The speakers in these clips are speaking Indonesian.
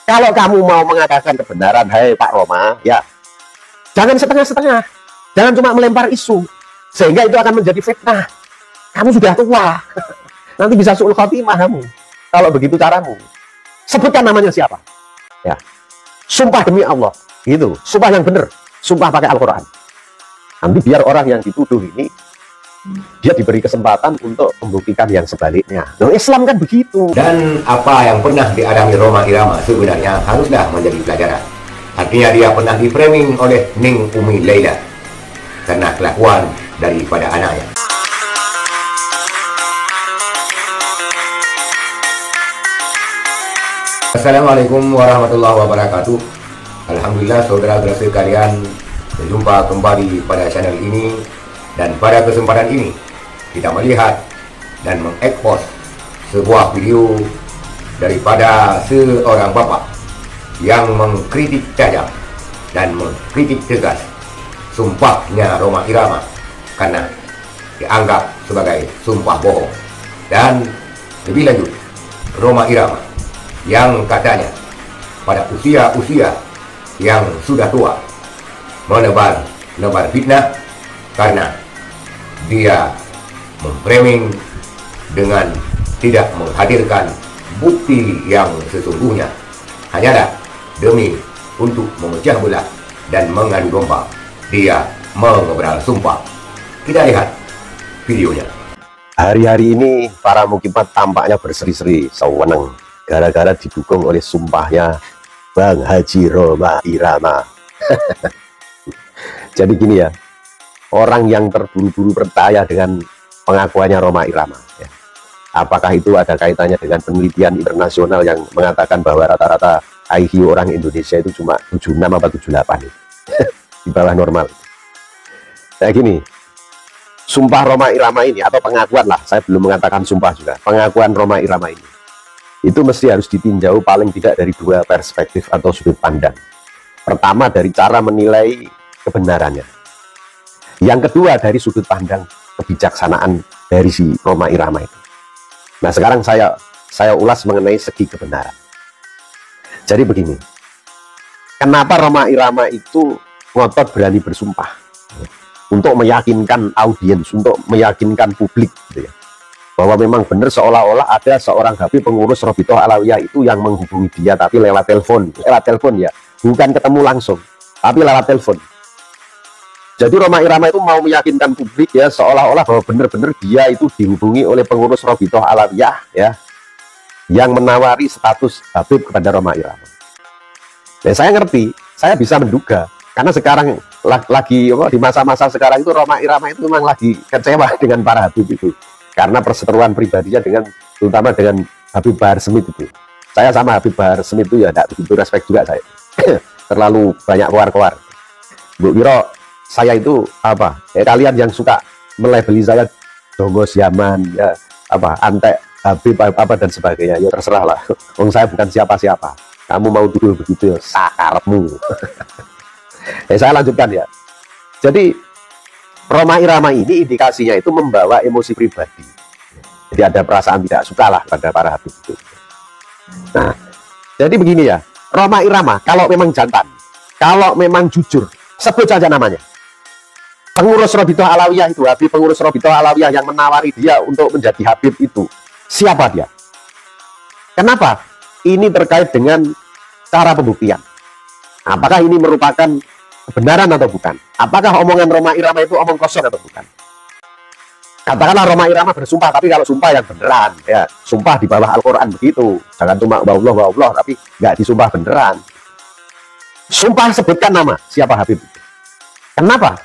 Kalau kamu mau mengatakan kebenaran, hai Pak Roma, ya jangan setengah-setengah, jangan cuma melempar isu, sehingga itu akan menjadi fitnah. Kamu sudah tua, nanti bisa su'ul khotimah kamu. Kalau begitu caramu, sebutkan namanya siapa. Ya, sumpah demi Allah, gitu. Sumpah yang benar, sumpah pakai Al-Quran. Nanti biar orang yang dituduh ini dia diberi kesempatan untuk membuktikan yang sebaliknya. Loh, Islam kan begitu. Dan apa yang pernah dialami Rhoma Irama sebenarnya haruslah menjadi pelajaran. Artinya dia pernah di-framing oleh Ning Umi Laila karena kelakuan daripada anaknya. Assalamualaikum warahmatullahi wabarakatuh. Alhamdulillah saudara-saudara sekalian, berjumpa kembali pada channel ini. Dan pada kesempatan ini kita melihat dan mengekspos sebuah video daripada seorang bapak yang mengkritik tajam dan mengkritik tegas sumpahnya Rhoma Irama karena dianggap sebagai sumpah bohong. Dan lebih lanjut, Rhoma Irama yang katanya pada usia-usia yang sudah tua menebar fitnah karena dia memframing dengan tidak menghadirkan bukti yang sesungguhnya, hanyalah demi untuk memecah belah dan mengadu domba. Dia mengobrol sumpah. Kita lihat videonya. Hari-hari ini para mukimat tampaknya berseri-seri sewenang gara-gara didukung oleh sumpahnya Bang Haji Rhoma Irama. Jadi gini ya, orang yang terburu-buru percaya dengan pengakuannya Rhoma Irama, ya. Apakah itu ada kaitannya dengan penelitian internasional yang mengatakan bahwa rata-rata IQ orang Indonesia itu cuma 76 atau 78 di bawah normal. Kayak gini, sumpah Rhoma Irama ini, atau pengakuan lah, saya belum mengatakan sumpah juga, pengakuan Rhoma Irama ini itu mesti harus ditinjau paling tidak dari dua perspektif atau sudut pandang. Pertama, dari cara menilai kebenarannya. Yang kedua, dari sudut pandang kebijaksanaan dari si Rhoma Irama itu. Nah, sekarang saya ulas mengenai segi kebenaran. Jadi begini, kenapa Rhoma Irama itu ngotot berani bersumpah untuk meyakinkan audiens, untuk meyakinkan publik, gitu ya, bahwa memang benar seolah-olah ada seorang Habib pengurus Robitoh Alawiyah itu yang menghubungi dia tapi lewat telepon ya, bukan ketemu langsung, tapi lewat telepon. Jadi Rhoma Irama itu mau meyakinkan publik ya, seolah-olah bahwa benar-benar dia itu dihubungi oleh pengurus Robitoh Alawiyah ya, yang menawari status Habib kepada Rhoma Irama. Dan saya ngerti, saya bisa menduga, karena sekarang lagi di masa-masa sekarang itu Rhoma Irama itu memang lagi kecewa dengan para Habib itu, karena perseteruan pribadinya dengan, terutama dengan Habib Bahar Smith itu. Saya sama Habib Bahar Smith itu ya tidak begitu respect juga saya. Terlalu banyak keluar-keluar. Bu Wiro, saya itu apa? Kalian yang suka melabeli saya dongo zaman ya, apa antek Habib apa dan sebagainya, ya terserah lah. Wong saya bukan siapa-siapa. Kamu mau tuduh begitu ya sakarmu. Saya lanjutkan ya. Jadi Rhoma Irama ini indikasinya itu membawa emosi pribadi. Jadi ada perasaan tidak suka lah pada para Habib itu. Nah, jadi begini ya, Rhoma Irama kalau memang jantan, kalau memang jujur, sebut saja namanya. Pengurus Robitoh Alawiyah itu, Habib pengurus Robitoh Alawiyah yang menawari dia untuk menjadi Habib itu, siapa dia? Kenapa? Ini terkait dengan cara pembuktian. Apakah ini merupakan kebenaran atau bukan? Apakah omongan Rhoma Irama itu omong kosong atau bukan? Katakanlah Rhoma Irama bersumpah, tapi kalau sumpah yang beneran, ya sumpah di bawah Al-Quran begitu, jangan cuma wa Allah, tapi nggak disumpah beneran. Sumpah sebutkan nama siapa Habib itu. Kenapa?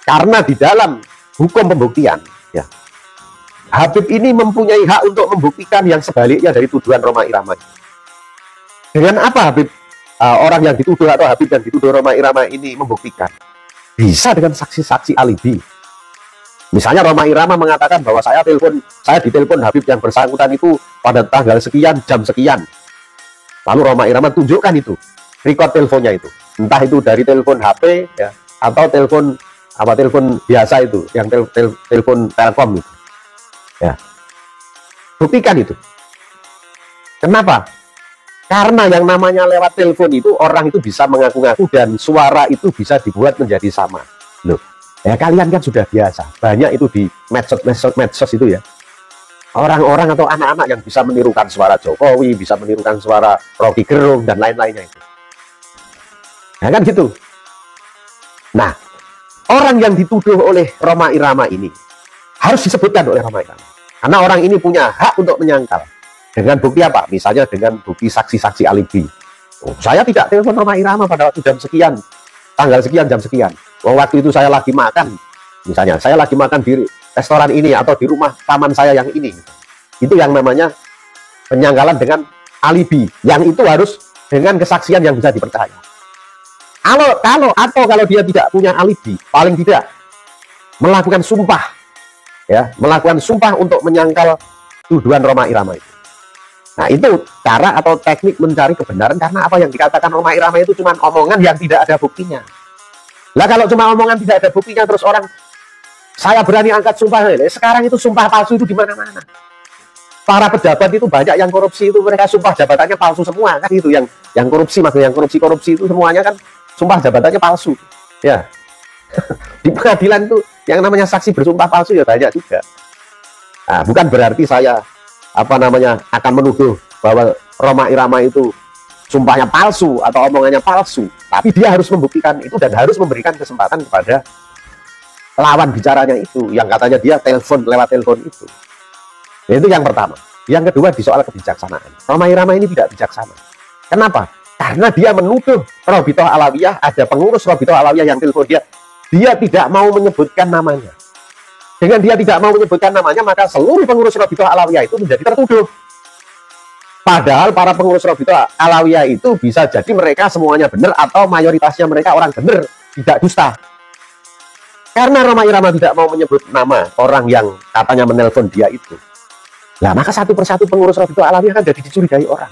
Karena di dalam hukum pembuktian, ya, Habib ini mempunyai hak untuk membuktikan yang sebaliknya dari tuduhan Rhoma Irama. Dengan apa Habib, orang yang dituduh atau Habib yang dituduh Rhoma Irama ini membuktikan? Bisa dengan saksi-saksi alibi. Misalnya Rhoma Irama mengatakan bahwa saya ditelepon Habib yang bersangkutan itu pada tanggal sekian, jam sekian. Lalu Rhoma Irama tunjukkan itu, record teleponnya itu. Entah itu dari telepon HP ya, atau telepon biasa itu, yang telepon Telkom itu. Ya. Buktikan itu. Kenapa? Karena yang namanya lewat telepon itu orang itu bisa mengaku-ngaku dan suara itu bisa dibuat menjadi sama. Loh, ya kalian kan sudah biasa. Banyak itu di medsos itu ya. Orang-orang atau anak-anak yang bisa menirukan suara Jokowi, bisa menirukan suara Rocky Gerung dan lain-lainnya itu. Nah kan gitu. Nah, orang yang dituduh oleh Rhoma Irama ini harus disebutkan oleh Rhoma Irama. Karena orang ini punya hak untuk menyangkal. Dengan bukti apa? Misalnya dengan bukti saksi-saksi alibi. Oh, saya tidak telepon Rhoma Irama pada waktu jam sekian, tanggal sekian, jam sekian. Oh, waktu itu saya lagi makan. Misalnya, saya lagi makan di restoran ini atau di rumah paman saya yang ini. Itu yang namanya penyangkalan dengan alibi. Yang itu harus dengan kesaksian yang bisa dipercaya. Kalau dia tidak punya alibi, paling tidak melakukan sumpah, ya, melakukan sumpah untuk menyangkal tuduhan Rhoma Irama itu. Nah, itu cara atau teknik mencari kebenaran, karena apa yang dikatakan Rhoma Irama itu cuma omongan yang tidak ada buktinya. Lah kalau cuma omongan tidak ada buktinya, terus orang saya berani angkat sumpah, sekarang itu sumpah palsu itu di mana-mana. Para pejabat itu banyak yang korupsi itu, mereka sumpah jabatannya palsu semua kan, itu yang korupsi, maksudnya yang korupsi itu semuanya kan sumpah jabatannya palsu. Ya. Di pengadilan itu yang namanya saksi bersumpah palsu ya banyak juga. Nah, bukan berarti saya akan menuduh bahwa Rhoma Irama itu sumpahnya palsu atau omongannya palsu, tapi dia harus membuktikan itu dan harus memberikan kesempatan kepada lawan bicaranya itu yang katanya dia lewat telepon itu. Itu yang pertama. Yang kedua di soal kebijaksanaan. Rhoma Irama ini tidak bijaksana. Kenapa? Karena dia menuduh Robitoh Alawiyah, ada pengurus Robitoh Alawiyah yang telepon dia tidak mau menyebutkan namanya. Dengan dia tidak mau menyebutkan namanya, maka seluruh pengurus Robitoh Alawiyah itu menjadi tertuduh. Padahal para pengurus Robitoh Alawiyah itu bisa jadi mereka semuanya benar atau mayoritasnya mereka orang benar, tidak dusta. Karena Rhoma Irama tidak mau menyebut nama orang yang katanya menelpon dia itu. Nah, maka satu persatu pengurus Robitoh Alawiyah kan jadi dicurigai orang.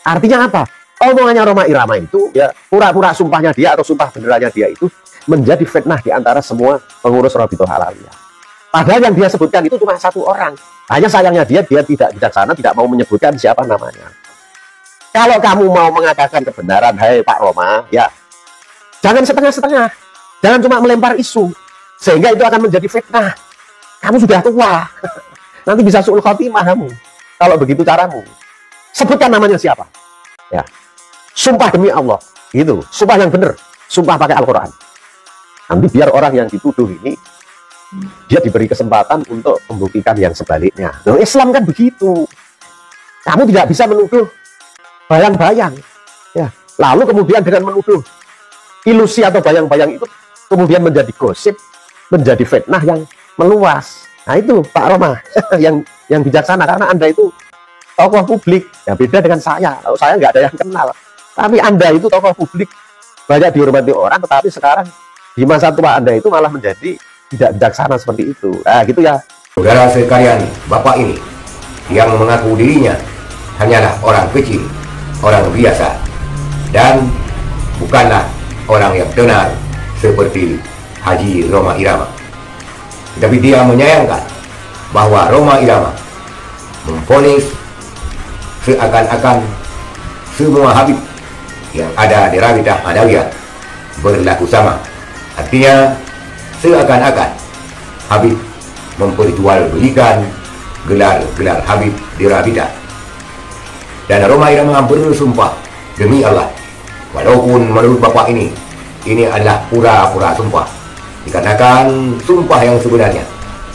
Artinya apa? Omongannya Rhoma Irama itu, ya pura-pura sumpahnya dia atau sumpah benerannya dia itu menjadi fitnah di antara semua pengurus Robitoh Alawiyah. Padahal yang dia sebutkan itu cuma satu orang. Hanya sayangnya dia tidak bijaksana, tidak mau menyebutkan siapa namanya. Kalau kamu mau mengatakan kebenaran, hai Pak Rhoma, ya jangan setengah-setengah. Jangan cuma melempar isu. Sehingga itu akan menjadi fitnah. Kamu sudah tua. Nanti bisa su'ul khotimah kamu. Kalau begitu caramu. Sebutkan namanya siapa. Ya. Sumpah demi Allah. Gitu. Sumpah yang benar. Sumpah pakai Al-Quran. Nanti biar orang yang dituduh ini dia diberi kesempatan untuk membuktikan yang sebaliknya. Loh, Islam kan begitu. Kamu tidak bisa menuduh bayang-bayang. Ya. Lalu kemudian dengan menuduh ilusi atau bayang-bayang itu kemudian menjadi gosip, menjadi fitnah yang meluas. Nah itu Pak Rhoma yang bijaksana, karena Anda itu tokoh publik. Ya beda dengan saya. Kalau saya nggak ada yang kenal. Tapi Anda itu tokoh publik, banyak dihormati orang, tetapi sekarang di masa tua Anda itu malah menjadi tidak bijaksana seperti itu. Nah gitu ya. Saudara sekalian, Bapak ini yang mengaku dirinya hanyalah orang kecil, orang biasa, dan bukanlah orang yang benar seperti Haji Rhoma Irama. Tetapi dia menyayangkan bahwa Rhoma Irama memvonis seakan-akan semua Habib yang ada di Rabithah Alawiyah berlaku sama. Artinya seakan-akan Habib memperjualbelikan gelar-gelar Habib di Rabithah. Dan Rhoma Irama bersumpah demi Allah, walaupun menurut Bapak ini adalah pura-pura sumpah, dikarenakan sumpah yang sebenarnya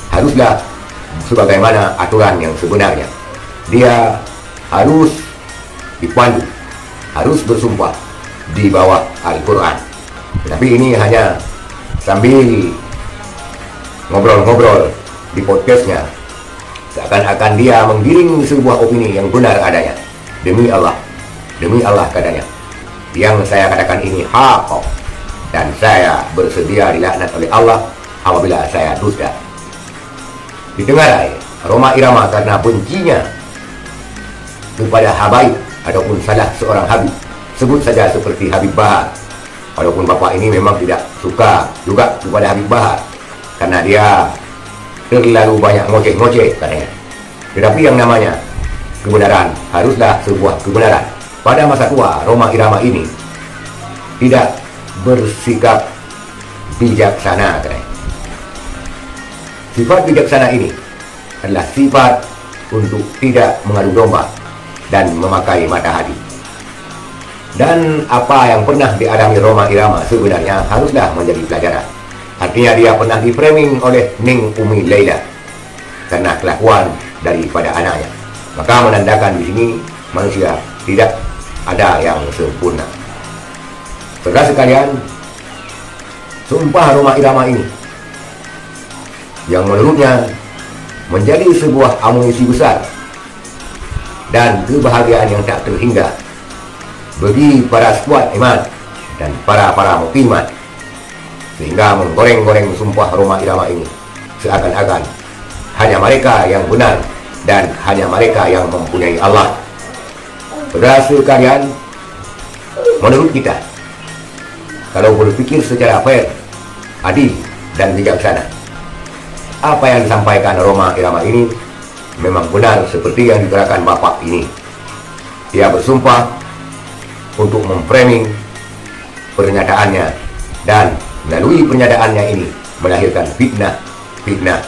haruslah sebagaimana aturan yang sebenarnya. Dia harus dipandu, harus bersumpah di bawah Al-Quran. Tetapi ini hanya sambil ngobrol-ngobrol di podcastnya, seakan-akan dia menggiring sebuah opini yang benar adanya. Demi Allah katanya, yang saya katakan ini hak, dan saya bersedia dilaknat oleh Allah apabila saya dusta. Ditengarai Rhoma Irama karena bencinya kepada habaib ataupun salah seorang Habib, sebut saja seperti Habib Bahar. Walaupun Bapak ini memang tidak suka juga kepada Habib Bahar karena dia terlalu banyak ngoceh-ngoceh katanya. Tetapi yang namanya kebenaran haruslah sebuah kebenaran. pada masa tua Rhoma Irama ini tidak bersikap bijaksana, katanya. Sifat bijaksana ini adalah sifat untuk tidak mengadu domba dan memakai mata hati. Dan apa yang pernah dialami Rhoma Irama sebenarnya haruslah menjadi pelajaran. Artinya dia pernah di-framing oleh Ning Umi Laila karena kelakuan daripada anaknya. Maka menandakan di sini manusia tidak ada yang sempurna. Saudara sekalian, sumpah Rhoma Irama ini yang menurutnya menjadi sebuah amunisi besar dan kebahagiaan yang tak terhingga bagi para sekuat iman dan para mukminat, sehingga menggoreng-goreng sumpah Rhoma Irama ini seakan-akan hanya mereka yang benar dan hanya mereka yang mempunyai Allah. Saudara sekalian, menurut kita, kalau berpikir secara fair, adil dan bijaksana, apa yang disampaikan Rhoma Irama ini memang benar seperti yang dikatakan bapak ini. Dia bersumpah untuk memframing pernyataannya, dan melalui pernyataannya ini melahirkan fitnah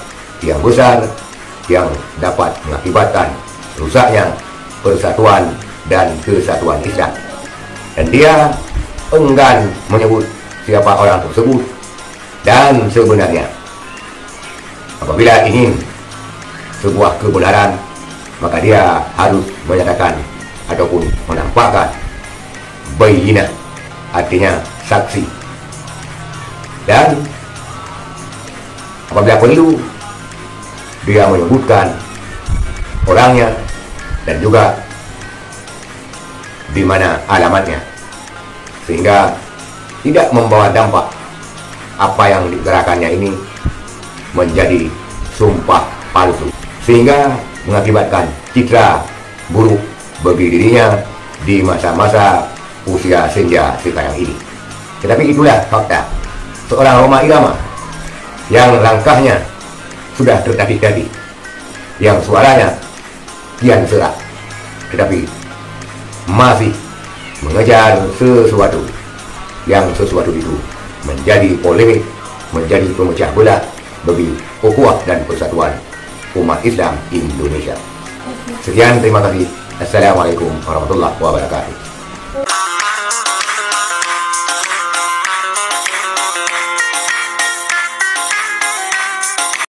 yang besar yang dapat mengakibatkan rusaknya persatuan dan kesatuan Islam. Dan dia enggan menyebut siapa orang tersebut, dan sebenarnya apabila ingin sebuah kebenaran, maka dia harus menyatakan ataupun menampakkan bayyinah, artinya saksi. Dan apabila perlu, dia menyebutkan orangnya dan juga di mana alamatnya, sehingga tidak membawa dampak apa yang digerakkannya ini menjadi sumpah palsu, sehingga mengakibatkan citra buruk bagi dirinya di masa-masa usia senja sekarang ini. Tetapi itulah fakta seorang Rhoma Irama yang langkahnya sudah tertatih-tatih, yang suaranya kian serak, tetapi masih mengejar sesuatu yang sesuatu itu menjadi polemik, menjadi pemecah belah bagi ukhuwah dan persatuan umat Islam Indonesia. Sekian, terima kasih. Assalamualaikum warahmatullahi wabarakatuh.